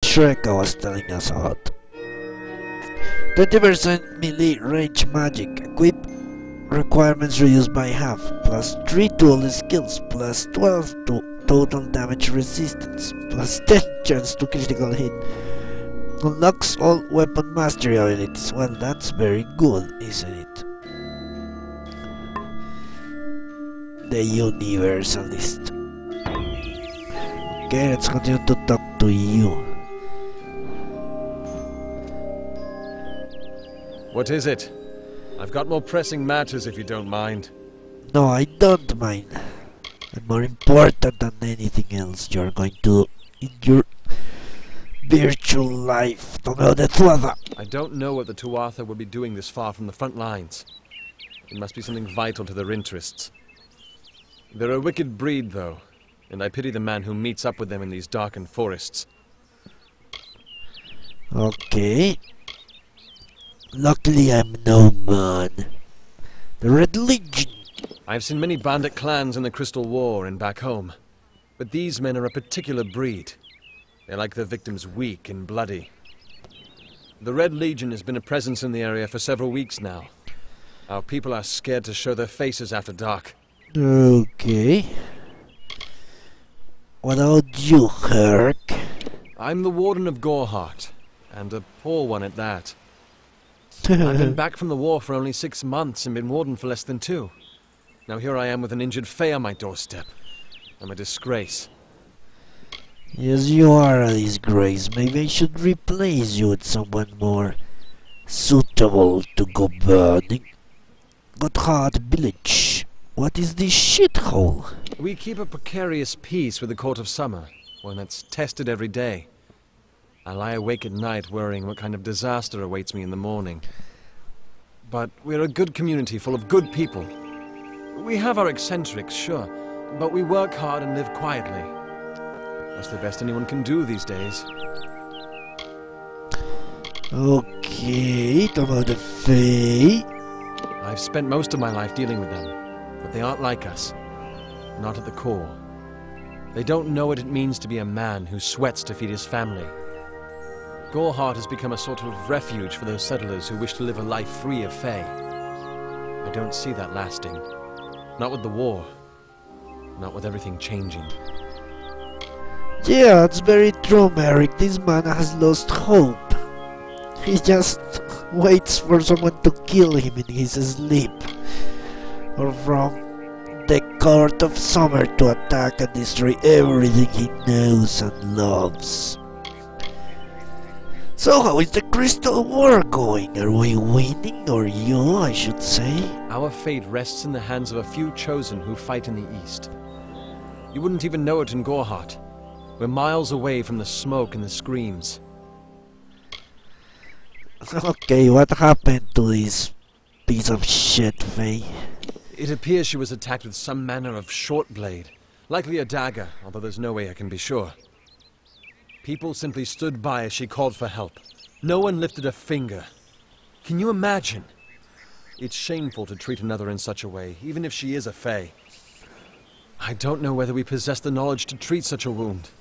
Shrek was telling us about. 20% melee range magic. Equip requirements reduced by half. Plus 3 to all the skills. Plus 12 to total damage resistance. Plus 10 chance to critical hit. Unlocks all weapon mastery abilities. Well, that's very good, isn't it? The Universalist. Okay, let's continue to talk to you. What is it? I've got more pressing matters if you don't mind. No, I don't mind. And more important than anything else, you're going to in your virtual life to know the Tuatha. I don't know what the Tuatha would be doing this far from the front lines. It must be something vital to their interests. They're a wicked breed, though, and I pity the man who meets up with them in these darkened forests. Okay. Luckily I'm no man. The Red Legion. I've seen many bandit clans in the Crystal War and back home, but these men are a particular breed. They like their victims weak and bloody. The Red Legion has been a presence in the area for several weeks now. Our people are scared to show their faces after dark. Okay. What about you, Herc? I'm the Warden of Gorhart, and a poor one at that. I've been back from the war for only 6 months and been Warden for less than 2. Now here I am with an injured Fae on my doorstep. I'm a disgrace. Yes, you are a disgrace. Maybe I should replace you with someone more suitable to go burning. Gorhart village. What is this shithole? We keep a precarious peace with the Court of Summer, one that's tested every day. I lie awake at night worrying what kind of disaster awaits me in the morning. But we're a good community full of good people. We have our eccentrics, sure, but we work hard and live quietly. That's the best anyone can do these days. Okay, talk about the Fae. I've spent most of my life dealing with them, but they aren't like us. Not at the core. They don't know what it means to be a man who sweats to feed his family. Gorhart has become a sort of refuge for those settlers who wish to live a life free of Fae. I don't see that lasting. Not with the war. Not with everything changing. Yeah, it's very true, Merrick. This man has lost hope. He just waits for someone to kill him in his sleep. Or from the Court of Summer to attack and destroy everything he knows and loves. So how is the Crystal War going? Are we winning, or you, I should say? Our fate rests in the hands of a few chosen who fight in the east. You wouldn't even know it in Gorhart. We're miles away from the smoke and the screams. Okay, what happened to this piece of shit, Faye? It appears she was attacked with some manner of short blade, likely a dagger, although there's no way I can be sure. People simply stood by as she called for help. No one lifted a finger. Can you imagine? It's shameful to treat another in such a way, even if she is a Fae. I don't know whether we possess the knowledge to treat such a wound.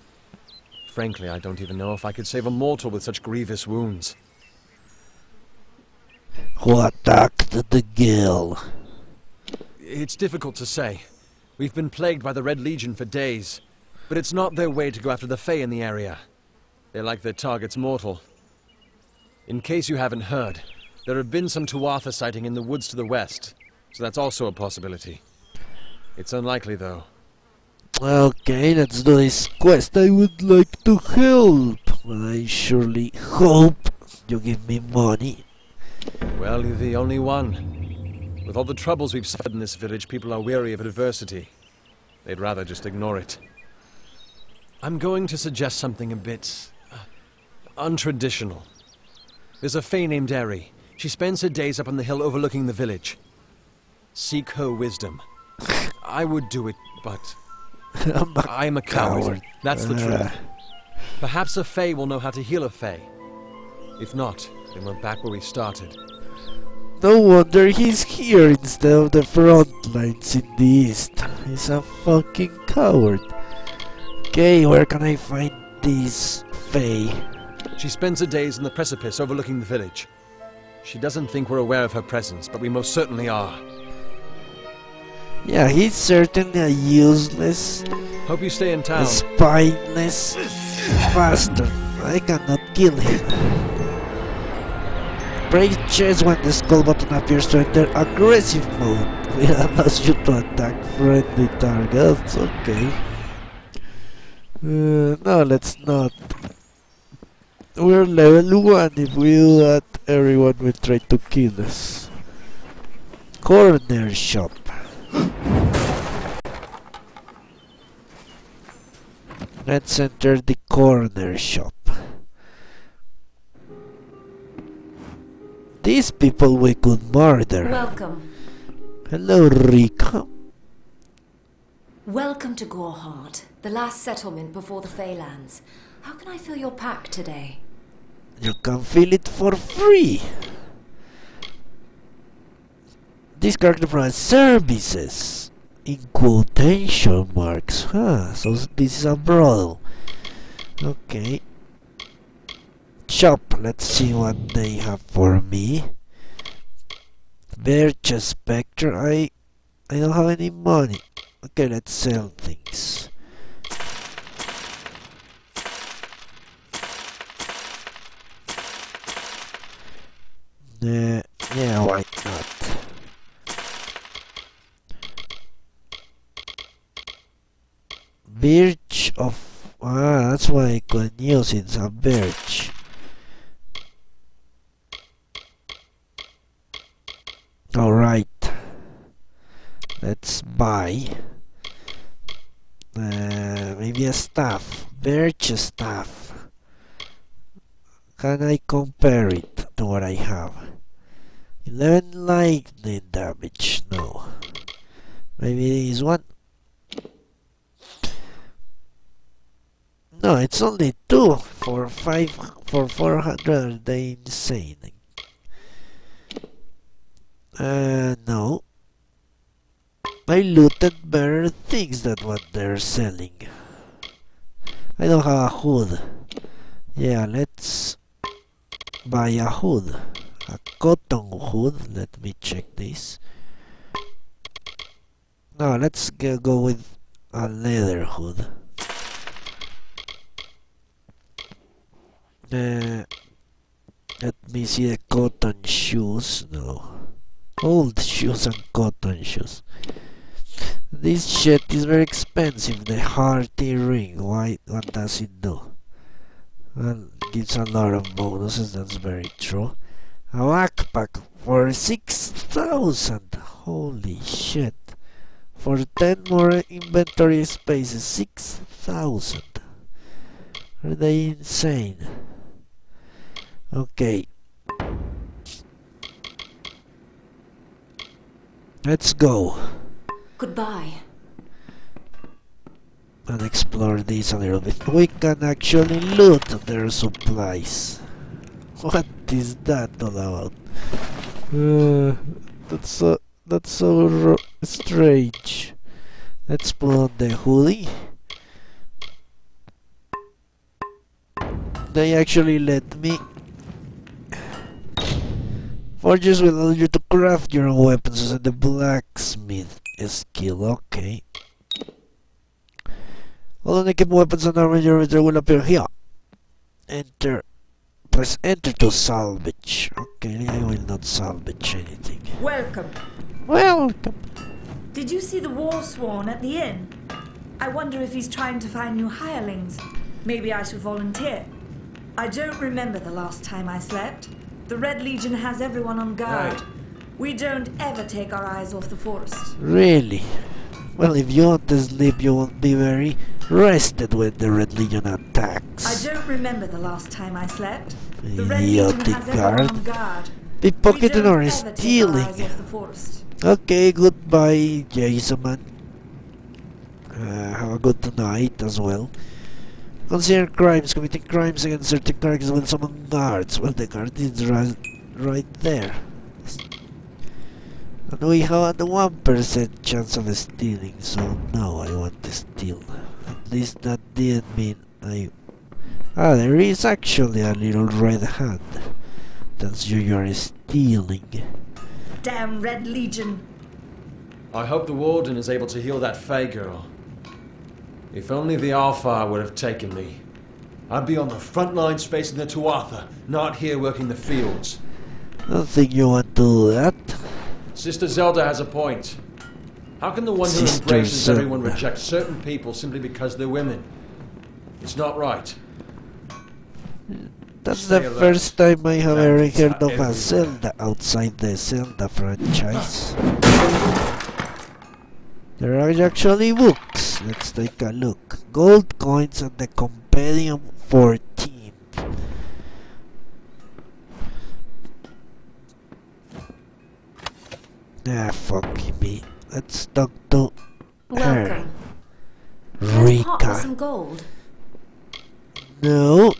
Frankly, I don't even know if I could save a mortal with such grievous wounds. Who attacked the girl? It's difficult to say. We've been plagued by the Red Legion for days, but it's not their way to go after the Fae in the area. They like their targets mortal. In case you haven't heard, there have been some Tuatha sighting in the woods to the west, so that's also a possibility. It's unlikely, though. Okay, let's do this quest. I would like to help, but I surely hope you give me money. Well, you're the only one. With all the troubles we've suffered in this village, people are weary of adversity. They'd rather just ignore it. I'm going to suggest something a bit untraditional. There's a Fae named Eri. She spends her days up on the hill overlooking the village. Seek her wisdom. I would do it, but I'm a coward. That's the truth. Perhaps a Fae will know how to heal a Fae. If not, then we're back where we started. No wonder he's here instead of the front lines in the east. He's a fucking coward. Okay, where can I find this Fae? She spends her days on the precipice overlooking the village. She doesn't think we're aware of her presence, but we most certainly are. Yeah, he's certainly a useless, Hope you stay in town. spineless bastard. I cannot kill him. Press chest when the skull button appears to enter aggressive mode. It allows you to attack friendly targets. Okay. No, let's not. We're level 1. If we do that, everyone will try to kill us. Corner shop. Let's enter the corner shop. These people we could murder. Welcome. Hello, Rika. Welcome to Gorhart, the last settlement before the Feylands. How can I fill your pack today? You can fill it for free. This character provides services in quotation marks. So this is a brothel. Okay. Shop. Let's see what they have for me. Birch Spectre. I don't have any money. Okay, let's sell things. Yeah, why not? Birch of... that's why I could use it, a birch. Alright. Let's buy. Maybe a staff. Birch staff. Can I compare it to what I have? 11 lightning damage. No. Maybe this one. No, it's only 2 for 400. Are they insane? No. I looted better things than what they're selling. I don't have a hood. Yeah, let's buy a hood. A cotton hood. Let me check this. No, let's go with a leather hood. Let me see the cotton shoes. No. Old shoes and cotton shoes. This shit is very expensive. The hearty ring. Why? What does it do? Well, it gives a lot of bonuses. That's very true. A backpack for 6,000. Holy shit! For 10 more inventory spaces, 6,000. Are they insane? Okay. Let's go. Goodbye. And explore this a little bit. We can actually loot their supplies. What is that all about? That's so strange. Let's put on the hoodie. They actually let me. Forges will allow you to craft your own weapons using the blacksmith skill. Okay. All naked weapons and armor in your inventory will appear here. Enter. Press enter to salvage. Okay, I will not salvage anything. Welcome. Welcome. Did you see the war sworn at the inn? I wonder if he's trying to find new hirelings. Maybe I should volunteer. I don't remember the last time I slept. The Red Legion has everyone on guard. We don't ever take our eyes off the forest. Really? Well, if you want to sleep, you won't be very rested when the Red Legion attacks. I don't remember the last time I slept. The Red Legion Idiotic has everyone guard. on guard. Pickpocketing or We don't ever take our stealing. eyes off the forest. Okay, goodbye, Jason man. Have a good night as well. Consider crimes. Committing crimes against certain characters will summon guards. Well, the guard is right there. And we have a 1% chance of stealing, so no, I want to steal. At least that didn't mean I Ah, there is actually a little red hand. Tells you you're stealing. Damn Red Legion. I hope the Warden is able to heal that Fey girl. If only the Alpha would have taken me. I'd be on the front lines facing the Tuatha, not here working the fields. I don't think you want to do that. Sister Zelda has a point. How can the one who Sister embraces Zelda. everyone reject certain people simply because they're women? It's not right. That's Stay the alert. first time I have ever Bandits heard are of a everywhere. Zelda outside the Zelda franchise. There are actually books. Let's take a look. Gold coins and the Compendium 14. Ah, fucking me. Let's talk to her. Welcome. Here's a pot with Rika. some gold. No.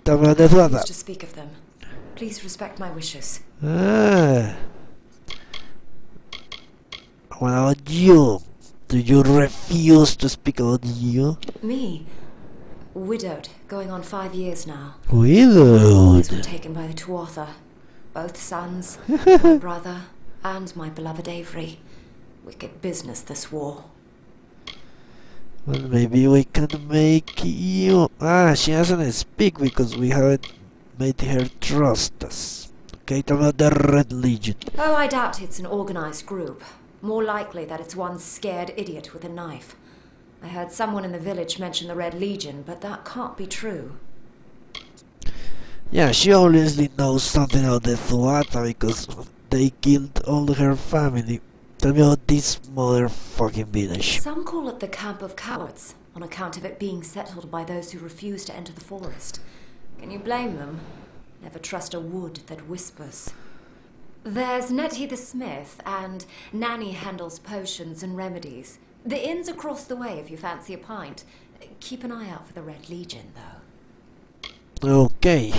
Tama de I Tuatha. refuse to speak of them. Please respect my wishes. Ah. What about you? Do you refuse to speak about you? Me, widowed, going on 5 years now. Widowed. Boys were taken by the Tuatha. Both sons, my brother, and my beloved Avery. Wicked business, this war. Well, maybe we can make you... Ah, she doesn't speak because we haven't made her trust us. Okay, talk about the Red Legion. Oh, I doubt it's an organized group. More likely that it's one scared idiot with a knife. I heard someone in the village mention the Red Legion, but that can't be true. Yeah, she obviously knows something about the Tuatha because they killed all her family. Tell me about this motherfucking village. Some call it the Camp of Cowards, on account of it being settled by those who refuse to enter the forest. Can you blame them? Never trust a wood that whispers. There's Nettie the smith, and Nanny handles potions and remedies. The inn's across the way if you fancy a pint. Keep an eye out for the Red Legion, though. Okay.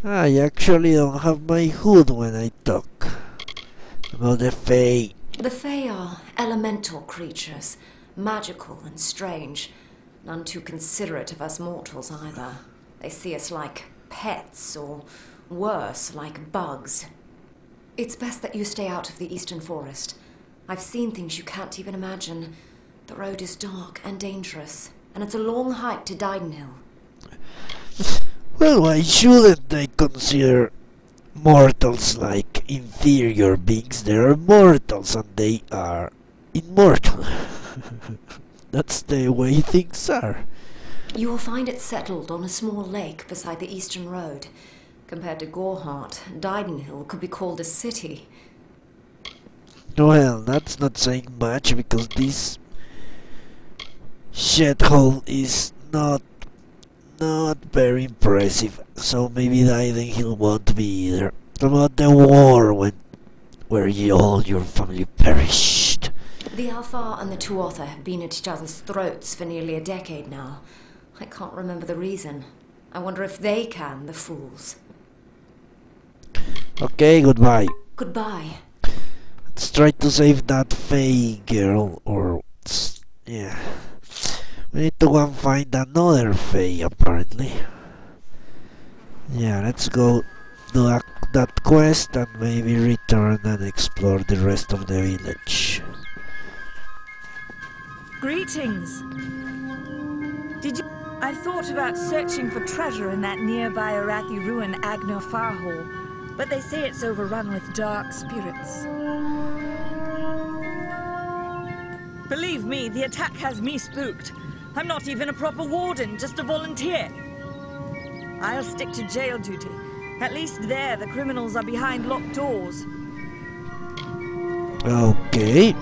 I actually don't have my hood when I talk. About the Fae. The Fae are elemental creatures, magical and strange. None too considerate of us mortals either. They see us like pets, or worse, like bugs. It's best that you stay out of the eastern forest. I've seen things you can't even imagine. The road is dark and dangerous, and it's a long hike to Didenhill. Well, why shouldn't they consider mortals like inferior beings? They are mortals and they are immortal. That's the way things are. You will find it settled on a small lake beside the eastern road. Compared to Gorhart, Didenhill could be called a city. Well, that's not saying much because this shithole is not very impressive. So maybe Didenhill won't be either. About the war where all your family perished. The Alfar and the Tuatha have been at each other's throats for nearly a decade now. I can't remember the reason. I wonder if they can, the fools. Okay, goodbye. Goodbye. Let's try to save that Fae girl, or... yeah. We need to go and find another Fae, apparently. Yeah, let's go do that quest and maybe return and explore the rest of the village. Greetings. Did you... I've thought about searching for treasure in that nearby Arathi ruin Agner Farhall, but they say it's overrun with dark spirits. Believe me, the attack has me spooked. I'm not even a proper warden, just a volunteer. I'll stick to jail duty. At least there, the criminals are behind locked doors. Okay.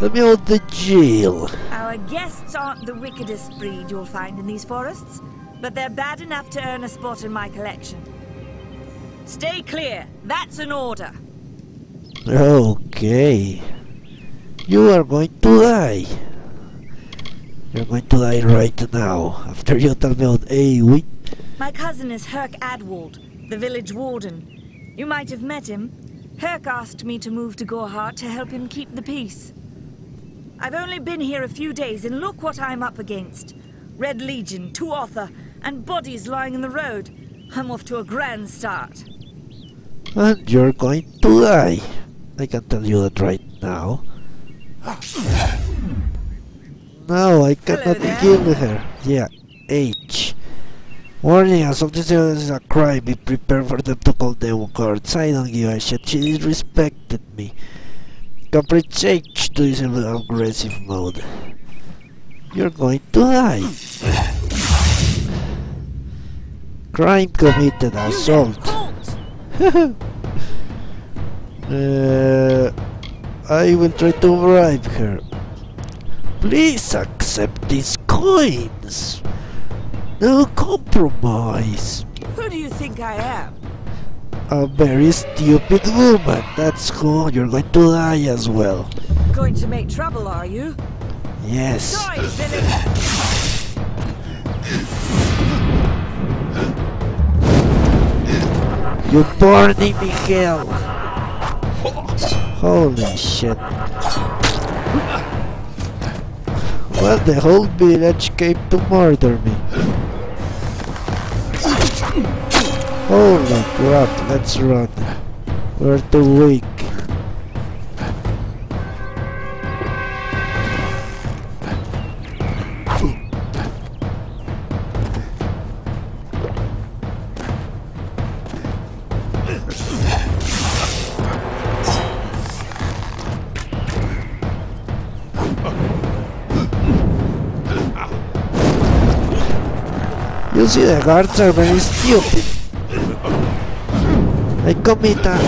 Let me out the jail. Our guests aren't the wickedest breed you'll find in these forests, but they're bad enough to earn a spot in my collection. Stay clear. That's an order. Okay. You are going to die. You're going to die right now. After you tell me about we. My cousin is Herc Adwald, the village warden. You might have met him. Herc asked me to move to Gorhart to help him keep the peace. I've only been here a few days, and look what I'm up against. Red Legion, 2 Author, and bodies lying in the road. I'm off to a grand start. And you're going to die. I can tell you that right now. No, I cannot kill her. Yeah, H. Warning, assault is a crime. Be prepared for them to call the guards. I don't give a shit. She disrespected me. Caprice H to disable aggressive mode. You're going to die. Crime committed, assault. I will try to bribe her. Please accept these coins. No compromise. Who do you think I am? A very stupid woman. That's cool. You're going to die as well. Going to make trouble, are you? Yes. Die, villain! You're burning me hell. Holy shit. Well, the whole village came to murder me. Holy crap, let's run. We're too weak. You see, the guards are very stupid. I commit a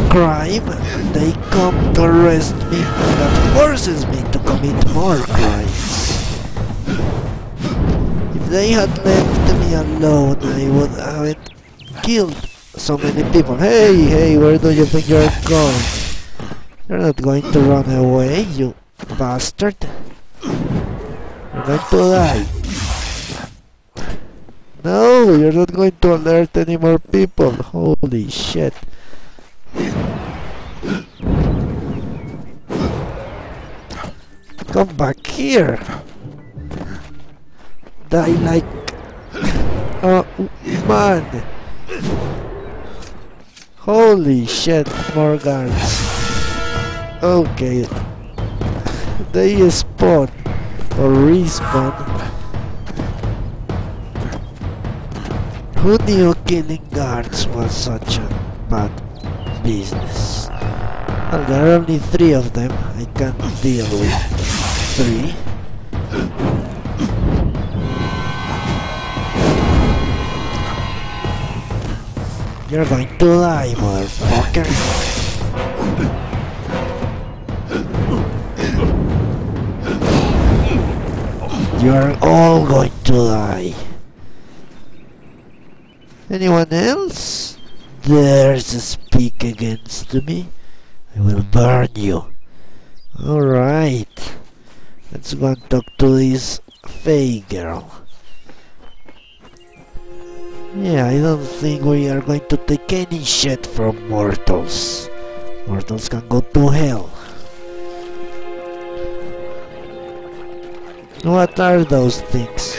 crime, they come to arrest me, and that forces me to commit more crimes. If they had left me alone, I would haven't killed so many people. Hey, where do you think you're going? You're not going to run away, you bastard. You're going to die. No, you're not going to alert any more people. Holy shit. Come back here. Die like a man. Holy shit, more guards. Okay. They spawn or respawn. Who knew killing guards was such a bad business? Well, there are only 3 of them. I can't deal with 3. You're going to die, motherfucker. You're all going to die. Anyone else dares to speak against me? I will burn you. Alright. Let's go and talk to this Fae girl. Yeah, I don't think we are going to take any shit from mortals. Mortals can go to hell. What are those things?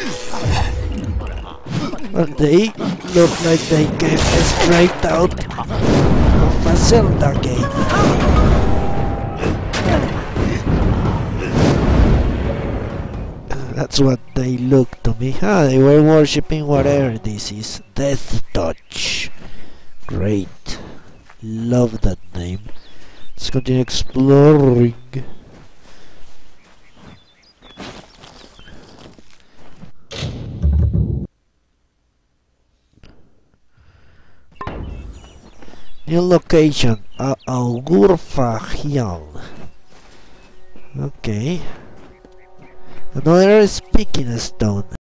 Well, they look like they came straight out of a Zelda game. That's what they look to me. Ah, they were worshipping whatever this is. Death Touch. Great. Love that name. Let's continue exploring. New location, Gorhart. Okay. Another speaking stone.